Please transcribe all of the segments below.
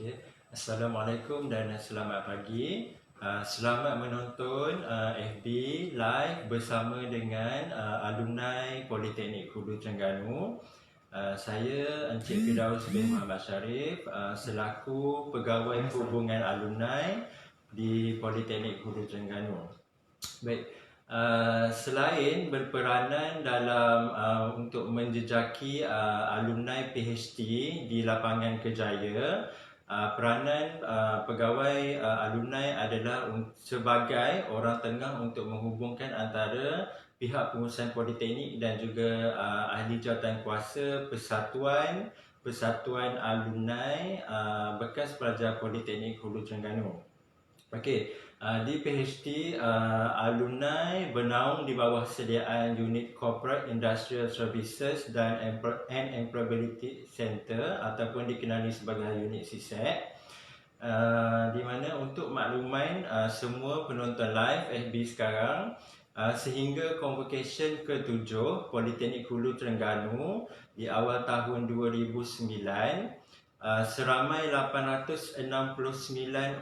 Okay. Assalamualaikum dan selamat pagi. Selamat menonton FB Live bersama dengan alumni Politeknik Hulu Terengganu. Saya Encik Firdaus bin Muhammad Sharif selaku Pegawai Hubungan Alumni di Politeknik Hulu Terengganu. Baik, selain berperanan dalam untuk menjejaki alumni PhD di lapangan kerjaya, peranan pegawai alumni adalah sebagai orang tengah untuk menghubungkan antara pihak pengurusan politeknik dan juga ahli jawatan kuasa persatuan alumni bekas pelajar Politeknik Hulu Terengganu. Okey, di PhD alumni bernaung di bawah sediaan unit Corporate Industrial Services dan Employability Center ataupun dikenali sebagai unit CSEC, di mana untuk makluman semua penonton live FB sekarang, sehingga convocation ke-7 Politeknik Hulu Terengganu di awal tahun 2009, seramai 869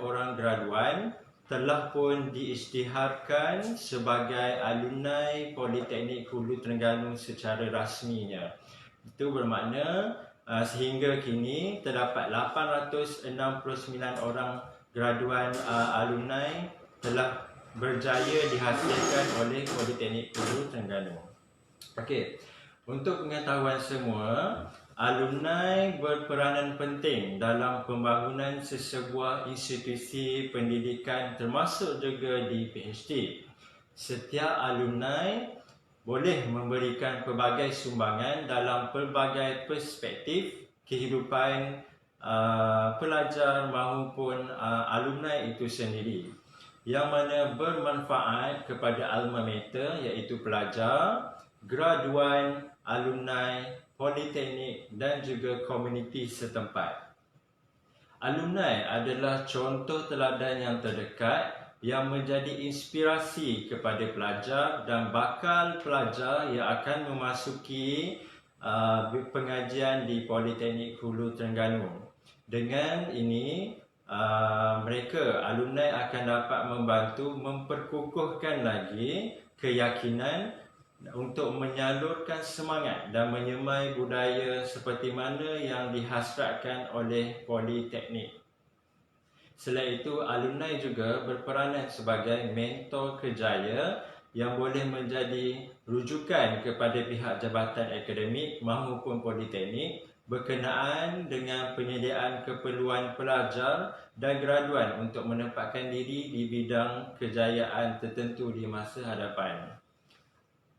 orang graduan telah pun diisytiharkan sebagai alumni Politeknik Hulu Terengganu secara rasminya. Itu bermakna sehingga kini terdapat 869 orang graduan alumni telah berjaya dihasilkan oleh Politeknik Hulu Terengganu. Okey, untuk pengetahuan semua, alumni berperanan penting dalam pembangunan sesebuah institusi pendidikan termasuk juga di PhD. Setiap alumni boleh memberikan pelbagai sumbangan dalam pelbagai perspektif kehidupan pelajar maupun alumni itu sendiri, yang mana bermanfaat kepada alma mater iaitu pelajar, graduan, alumni, politeknik dan juga komuniti setempat. Alumni adalah contoh teladan yang terdekat yang menjadi inspirasi kepada pelajar dan bakal pelajar yang akan memasuki pengajian di Politeknik Hulu Terengganu. Dengan ini, mereka, alumni akan dapat membantu memperkukuhkan lagi keyakinan untuk menyalurkan semangat dan menyemai budaya seperti mana yang dihasratkan oleh Politeknik. Selain itu, alumni juga berperanan sebagai mentor kerjaya yang boleh menjadi rujukan kepada pihak jabatan akademik maupun politeknik berkenaan dengan penyediaan keperluan pelajar dan graduan untuk menempatkan diri di bidang kejayaan tertentu di masa hadapan.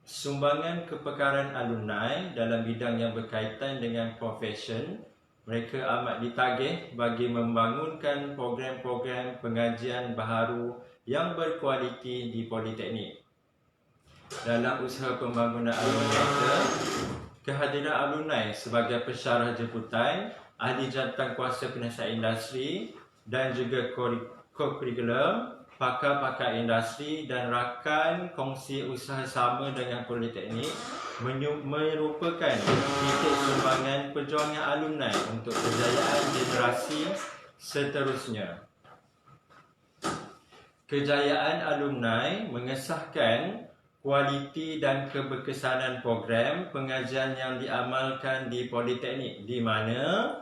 Sumbangan kepekaran alumni dalam bidang yang berkaitan dengan profesion, mereka amat ditagih bagi membangunkan program-program pengajian baharu yang berkualiti di Politeknik. Dalam usaha pembangunan alumni, kehadiran alumni sebagai pensyarah jemputan, ahli jawatan kuasa penasihat industri dan juga co-curriculum, pakar-pakar industri dan rakan kongsi usaha sama dengan Politeknik merupakan titik sumbangan perjuangan alumni untuk kejayaan generasi seterusnya. Kejayaan alumni mengesahkan kualiti dan keberkesanan program pengajian yang diamalkan di Politeknik, di mana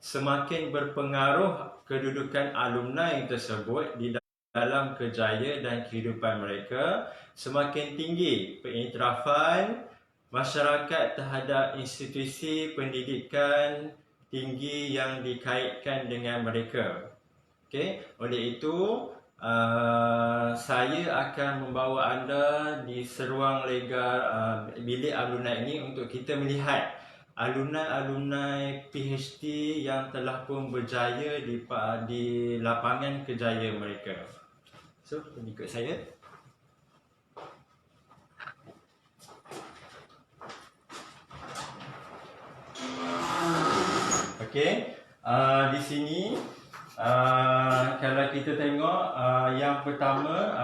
semakin berpengaruh kedudukan alumni tersebut di dalam kerjaya dan kehidupan mereka, semakin tinggi pengiktirafan masyarakat terhadap institusi pendidikan tinggi yang dikaitkan dengan mereka. Okay? Oleh itu, saya akan membawa anda di seruang lega bilik alumni ini untuk kita melihat alumni PhD yang telah pun berjaya di lapangan kerjaya mereka. So, ikut saya. Okey, di sini kalau kita tengok yang pertama,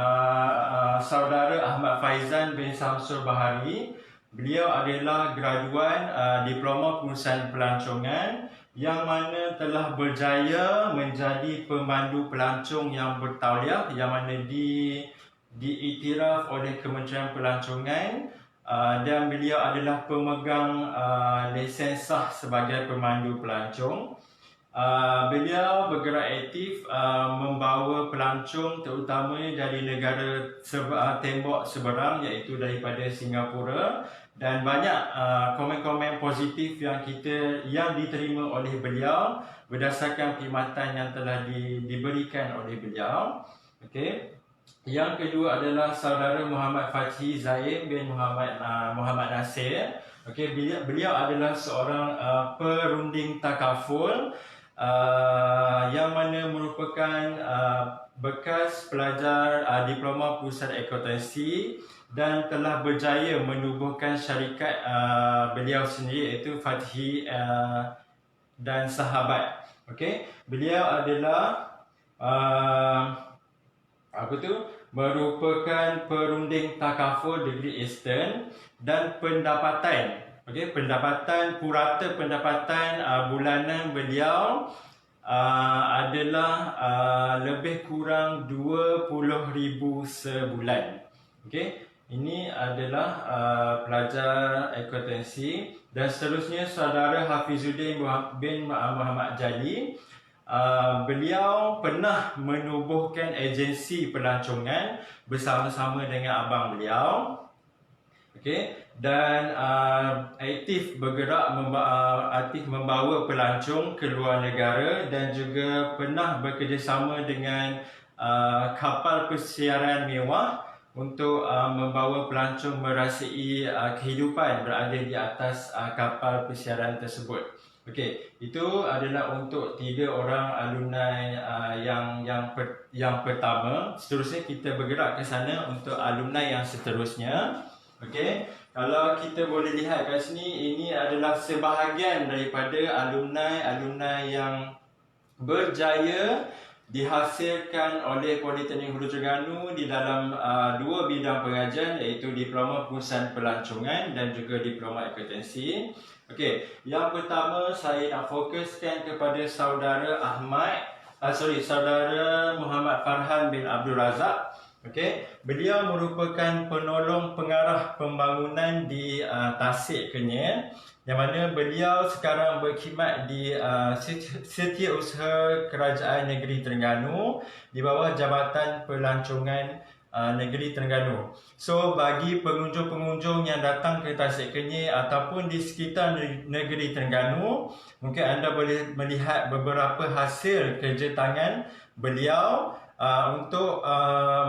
saudara Ahmad Faizan bin Samsul Bahari. Beliau adalah graduan Diploma Pengurusan Pelancongan yang mana telah berjaya menjadi pemandu pelancong yang bertauliah, yang mana diiktiraf oleh Kementerian Pelancongan, dan beliau adalah pemegang lesen sah sebagai pemandu pelancong. Beliau bergerak aktif membawa pelancong terutamanya dari negara tembok seberang, iaitu daripada Singapura, dan banyak komen-komen positif yang diterima oleh beliau berdasarkan perkhidmatan yang telah diberikan oleh beliau. Okey. Yang kedua adalah saudara Muhammad Fathi Zaim bin Muhammad Nasir. Okey, beliau adalah seorang perunding takaful yang mana merupakan bekas pelajar diploma pusat akuntansi dan telah berjaya menubuhkan syarikat beliau sendiri, iaitu Fathi dan Sahabat. Okey, beliau adalah merupakan perunding takaful degree Eastern, dan pendapatan purata pendapatan bulanan beliau adalah lebih kurang 20,000 sebulan. Okey, ini adalah pelajar akuntansi. Dan seterusnya saudara Hafizuddin bin Muhammad Jali. Beliau pernah menubuhkan agensi pelancongan bersama-sama dengan abang beliau. Okey, dan aktif bergerak membawa pelancong ke luar negara, dan juga pernah bekerjasama dengan kapal pesiaran mewah untuk membawa pelancong merasai kehidupan berada di atas kapal pesiaran tersebut. Okey, itu adalah untuk 3 orang alumni yang pertama. Seterusnya kita bergerak ke sana untuk alumni yang seterusnya. Okey, kalau kita boleh lihat kat sini, ini adalah sebahagian daripada alumni yang berjaya dihasilkan oleh Politeknik Hulu Terengganu di dalam 2 bidang pengajian, iaitu Diploma Pengurusan Pelancongan dan juga Diploma Akuntansi. Okey, yang pertama saya nak fokuskan kepada saudara saudara Muhammad Farhan bin Abdul Razak. Okey, beliau merupakan penolong pengarah pembangunan di Tasik, Kenyir, yang mana beliau sekarang berkhidmat di Setiausaha Kerajaan Negeri Terengganu di bawah Jabatan Pelancongan Negeri Terengganu. So, bagi pengunjung-pengunjung yang datang ke Tasik Kenyir ataupun di sekitar negeri Terengganu, mungkin anda boleh melihat beberapa hasil kerja tangan beliau untuk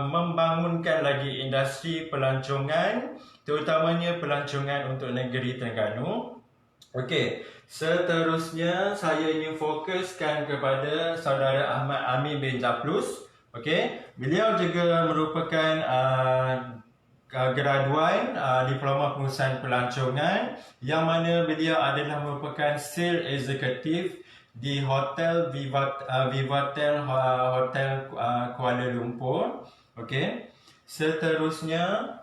membangunkan lagi industri pelancongan, terutamanya pelancongan untuk negeri Terengganu. Okey, seterusnya saya ingin fokuskan kepada saudara Ahmad Amin bin Japlus. Okey, beliau juga merupakan graduan Diploma Pengurusan Pelancongan, yang mana beliau adalah merupakan sales executive di Hotel Vivatel Hotel Kuala Lumpur. Okey, seterusnya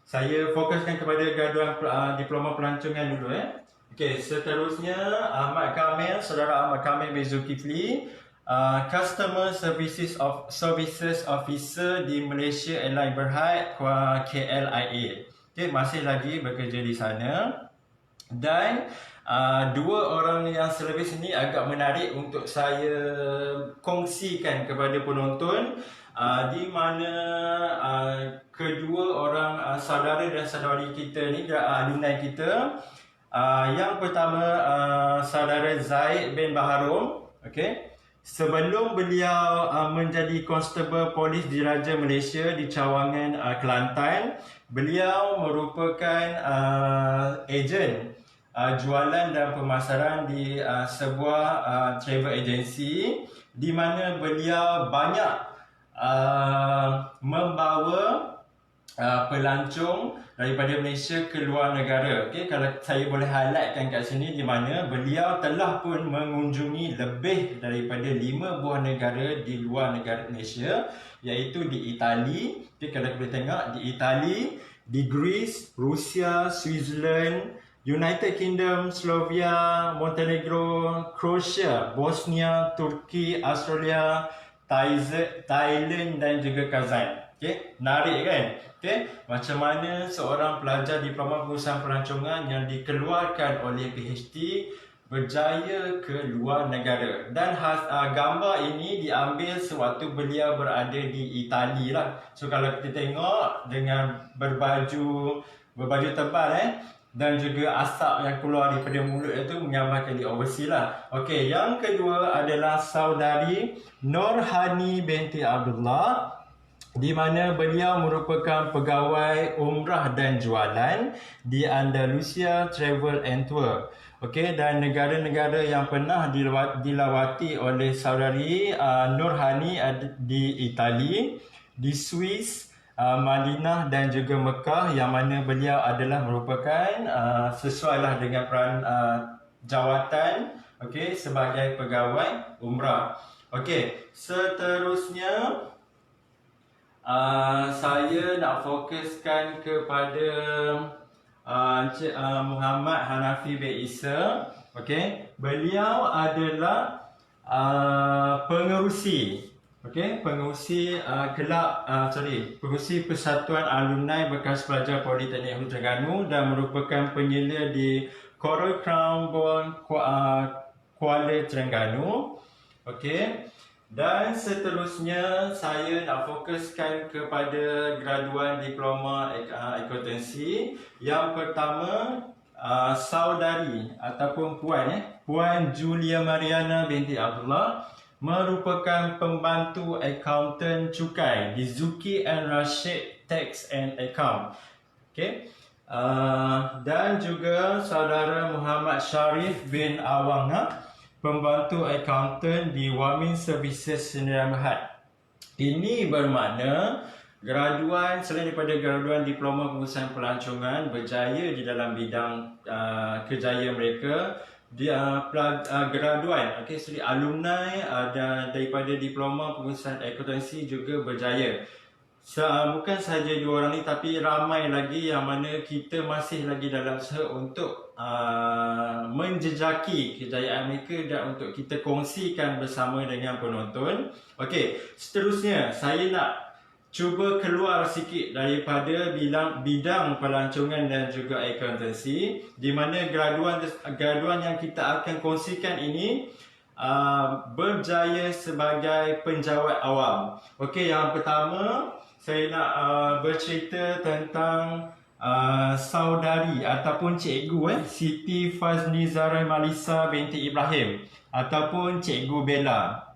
saya fokuskan kepada graduan Diploma Pelancongan dulu. Okey, seterusnya saudara Ahmad Kamil bin Zulkifli, Customer Services Officer di Malaysia Airlines Berhad KLIA. Okey, masih lagi bekerja di sana. Dan 2 orang yang selebih ini agak menarik untuk saya kongsikan kepada penonton, di mana kedua orang saudara dan saudari kita ni, alumni kita. Yang pertama saudara Zaid bin Baharum. Okey, sebelum beliau menjadi konstable polis diraja Malaysia di Cawangan, Kelantan, beliau merupakan ejen jualan dan pemasaran di sebuah travel agency, di mana beliau banyak membawa pelancong daripada Malaysia ke luar negara. Okey, kalau saya boleh highlightkan kat sini, di mana beliau telah pun mengunjungi lebih daripada 5 buah negara di luar negara Malaysia, iaitu di Itali. Okey, kalau kita boleh tengok di Itali, di Greece, Rusia, Switzerland, United Kingdom, Slovenia, Montenegro, Croatia, Bosnia, Turki, Australia, Thailand dan juga Kazan. Okey, menarik kan? Okey, macam mana seorang pelajar diploma pengurusan pelancongan yang dikeluarkan oleh PhD berjaya ke luar negara. Dan gambar ini diambil sewaktu beliau berada di Itali lah. So kalau kita tengok dengan berbaju tebal dan juga asap yang keluar daripada mulut itu menggambarkan di overseas lah. Okey, yang kedua adalah saudari Nurhani binti Abdullah, di mana beliau merupakan pegawai umrah dan jualan di Andalusia Travel and Tour. Okey, dan negara-negara yang pernah dilawati oleh saudari Nurhani di Itali, di Swiss, Madinah dan juga Mekah, yang mana beliau adalah merupakan sesuailah dengan peran jawatan, okey, sebagai pegawai umrah. Okey, seterusnya saya nak fokuskan kepada Encik Muhammad Hanafi bin Isa. Okey, beliau adalah pengerusi pengerusi pengerusi Persatuan Alumni bekas pelajar Politeknik Hulu Terengganu dan merupakan penyela di Coral Crown Bond Kuala Terengganu. Okey. Dan seterusnya saya nak fokuskan kepada graduan diploma akuntansi. Yang pertama, saudari ataupun Puan Julia Mariana binti Abdullah, merupakan pembantu akaunten cukai di Zuki and Rashid Tax and Account. Okay. Dan juga saudara Muhammad Sharif bin Awang, pembantu akaunten di Wamin Services Sdn Bhd. Ini bermakna selain daripada graduan diploma pengurusan pelancongan berjaya di dalam bidang kejayaan mereka, dia graduan, alumni dan daripada diploma pengurusan akuntansi juga berjaya. Bukan sahaja dua orang ni, tapi ramai lagi yang mana kita masih lagi dalam usaha untuk menjejaki kejayaan mereka dan untuk kita kongsikan bersama dengan penonton. Okey, seterusnya saya nak cuba keluar sikit daripada bidang pelancongan dan juga akuntansi, di mana graduan yang kita akan kongsikan ini berjaya sebagai penjawat awam. Okey, yang pertama saya nak bercerita tentang saudari ataupun cikgu Siti Fazni Zahra Malisa binti Ibrahim ataupun Cikgu Bella.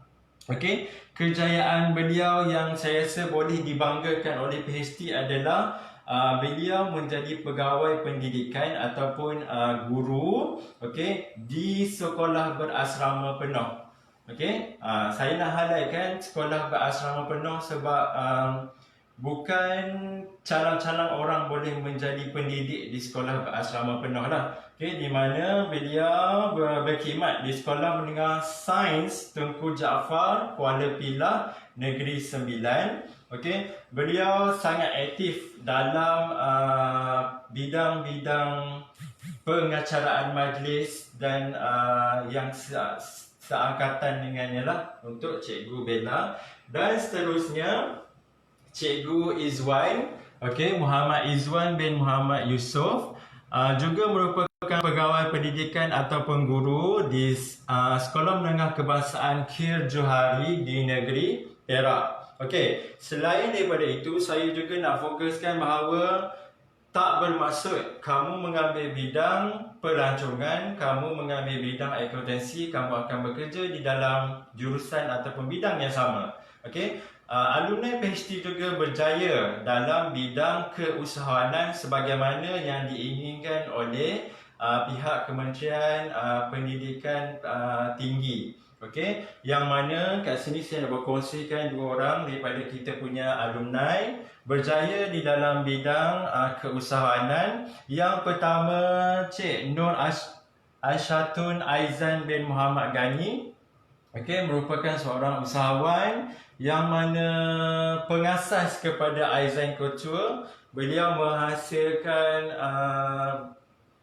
Okey, kejayaan beliau yang saya rasa boleh dibanggakan oleh PhD adalah beliau menjadi pegawai pendidikan ataupun guru, okey, di sekolah berasrama penuh. Okey, saya nak highlightkan sekolah berasrama penuh sebab bukan calang-calang orang boleh menjadi pendidik di sekolah berasrama penuh lah. Okay, di mana beliau berkhidmat di Sekolah Menengah Sains Tunku Jaafar, Kuala Pilah, Negeri Sembilan. Okay, beliau sangat aktif dalam bidang-bidang pengacaraan majlis dan yang seangkatan dengannya lah untuk Cikgu Bella. Dan seterusnya Cikgu Izwan, Muhammad Izwan bin Muhammad Yusof, juga merupakan pegawai pendidikan ataupun guru di Sekolah Menengah Kebangsaan Kir Johari di negeri Perak. Okey, selain daripada itu, saya juga nak fokuskan bahawa tak bermaksud kamu mengambil bidang pelancongan, kamu mengambil bidang akuntansi, kamu akan bekerja di dalam jurusan ataupun bidang yang sama. Okey, alumni PhD juga berjaya dalam bidang keusahawanan sebagaimana yang diinginkan oleh pihak Kementerian Pendidikan Tinggi. Okey, yang mana kat sini saya nak berkongsikan dua orang daripada kita punya alumni berjaya di dalam bidang keusahawanan. Yang pertama, Cik Nur Aisyatun Aizan bin Muhammad Ghani, merupakan seorang usahawan yang mana pengasas kepada Aizan Couture. Beliau menghasilkan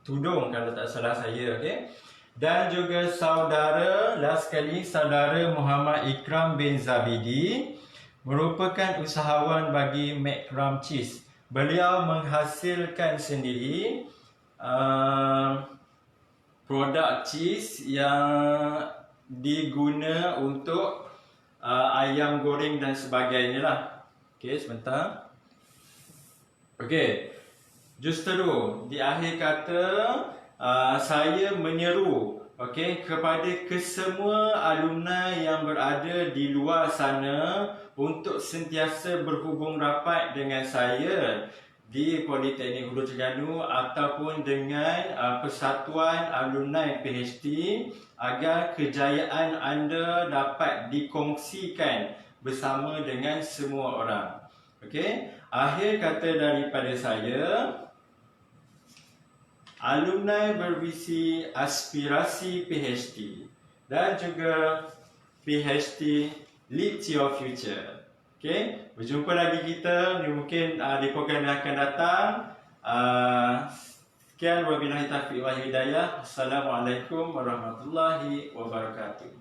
tudung kalau tak salah saya, okey. Dan juga saudara, last sekali, saudara Muhammad Ikram bin Zabidi merupakan usahawan bagi McCrum Cheese. Beliau menghasilkan sendiri produk cheese yang diguna untuk ayam goreng dan sebagainya lah. Okey, sebentar. Okey, justeru di akhir kata saya menyeru kepada kesemua alumni yang berada di luar sana untuk sentiasa berhubung rapat dengan saya di Politeknik Hulu Terengganu ataupun dengan Persatuan Alumni PHD agar kejayaan anda dapat dikongsikan bersama dengan semua orang. Okey, akhir kata daripada saya, alumni bervisi aspirasi PHD dan juga PHD Lead Your Future. Okay, berjumpa lagi kita mungkin di program yang akan datang. Sekian, wabillahi taufiq wal hidayah. Assalamualaikum warahmatullahi wabarakatuh.